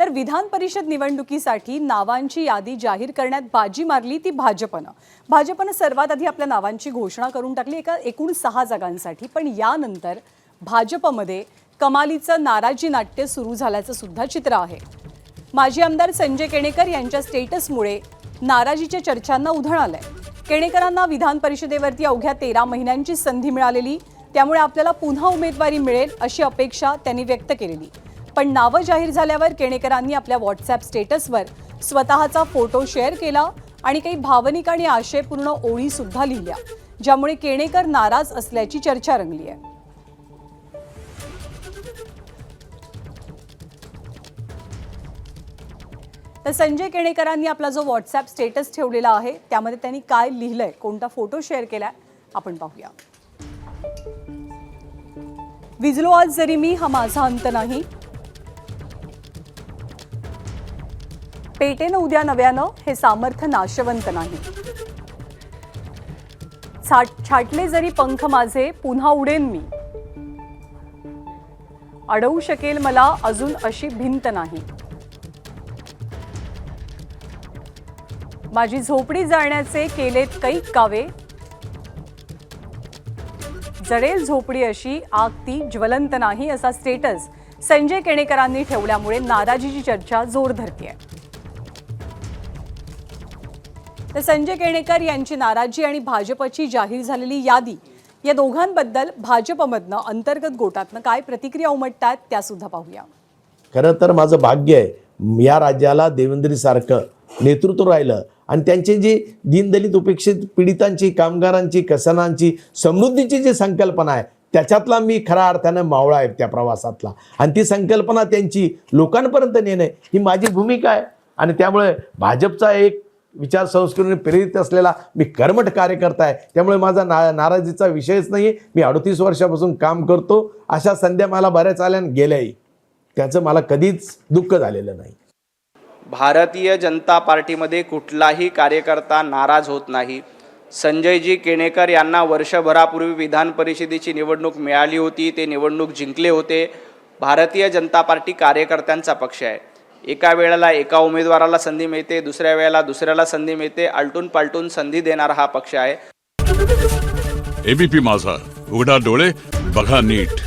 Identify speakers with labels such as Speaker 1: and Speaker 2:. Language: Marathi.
Speaker 1: तर विधान परिषद निवडणुकीसाठी नावांची यादी जाहीर करण्यात बाजी मारली ती भाजपनं सर्वात आधी आपल्या नावांची घोषणा करून टाकली एकूण 6 जागांसाठी। पण यानंतर भाजपमध्ये कमालीचं नाराजी नाट्य सुरू झाल्याचं सुद्धा चित्र आहे। माजी आमदार संजय केणेकर यांच्या स्टेटसमुळे नाराजीच्या चर्चांना उधाण आलंय। केणेकरांना विधान परिषदेवरती अवघ्या 13 महिन्यांची संधी मिळालेली, त्यामुळे आपल्याला पुन्हा उमेदवारी मिळेल अशी अपेक्षा त्यांनी व्यक्त केलेली। पण नावं जाहीर झाल्यावर केणेकरांनी आपल्या व्हॉट्सॲप स्टेटसवर स्वतःचा फोटो शेअर केला आणि काही भावनिक आणि आशयपूर्ण ओळी सुद्धा लिहिल्या, ज्यामुळे केणेकर नाराज असल्याची चर्चा रंगली आहे। तर संजय केणेकरांनी आपला जो व्हॉट्सॲप स्टेटस ठेवलेला आहे त्यामध्ये त्यांनी काय लिहिलंय, कोणता फोटो शेअर केलाय आपण पाहूया। विजलो आज जरी मी, हा माझा अंत नाही। पेटेनं उद्या नव्यानं, हे सामर्थ्य नाशवंत नाही। छाटले जरी पंख माझे, पुन्हा उडेन मी। अडवू शकेल मला अजून अशी भिंत नाही। माझी झोपडी जाळण्याचे केलेत कैक कावे। जळेल झोपडी अशी, आग ती ज्वलंत नाही, असा स्टेटस संजय केणेकरांनी ठेवल्यामुळे नाराजीची चर्चा जोर धरतेय। तर संजय केणेकर यांची नाराजी आणि भाजपची जाहीर झालेली यादी, या दोघांबद्दल भाजपमधनं अंतर्गत गोटातनं काय प्रतिक्रिया उमटतात त्या सुद्धा पाहूया।
Speaker 2: खरं तर माझं भाग्य आहे या राज्याला देवेंद्रसारखं नेतृत्व राहिलं आणि त्यांचे जे दीनदलित उपेक्षित पीडितांची, कामगारांची, किसानांची, समृद्धीची जी संकल्पना आहे त्याच्यातला मी खऱ्या अर्थानं मावळा आहे त्या प्रवासातला, आणि ती संकल्पना त्यांची लोकांपर्यंत नेणं ही माझी भूमिका आहे। आणि त्यामुळे भाजपचा एक विचार संस्कृतीने प्रेरित असलेला मी कर्मठ कार्यकर्ता आहे, त्यामुळे माझा नाराजीचा विषयच नाही। मी 38 वर्षापासून काम करतो, अशा संध्या मला बऱ्याच आल्या गेल्याही, त्याचं मला कधीच दुःख झालेलं नाही।
Speaker 3: भारतीय जनता पार्टीमध्ये कुठलाही कार्यकर्ता नाराज होत नाही। संजयजी केणेकर यांना वर्षभरापूर्वी विधान परिषदेची निवडणूक मिळाली होती, ते निवडणूक जिंकले होते। भारतीय जनता पार्टी कार्यकर्त्यांचा पक्ष आहे। एका वेळेला एका उमेदवाराला संधी मिळते, दुसऱ्या वेळेला दुसऱ्याला संधी मिळते, आलटून पालटून संधी देणारा हा पक्ष आहे।
Speaker 4: एबीपी माझा, उघडा डोळे बघा नीट।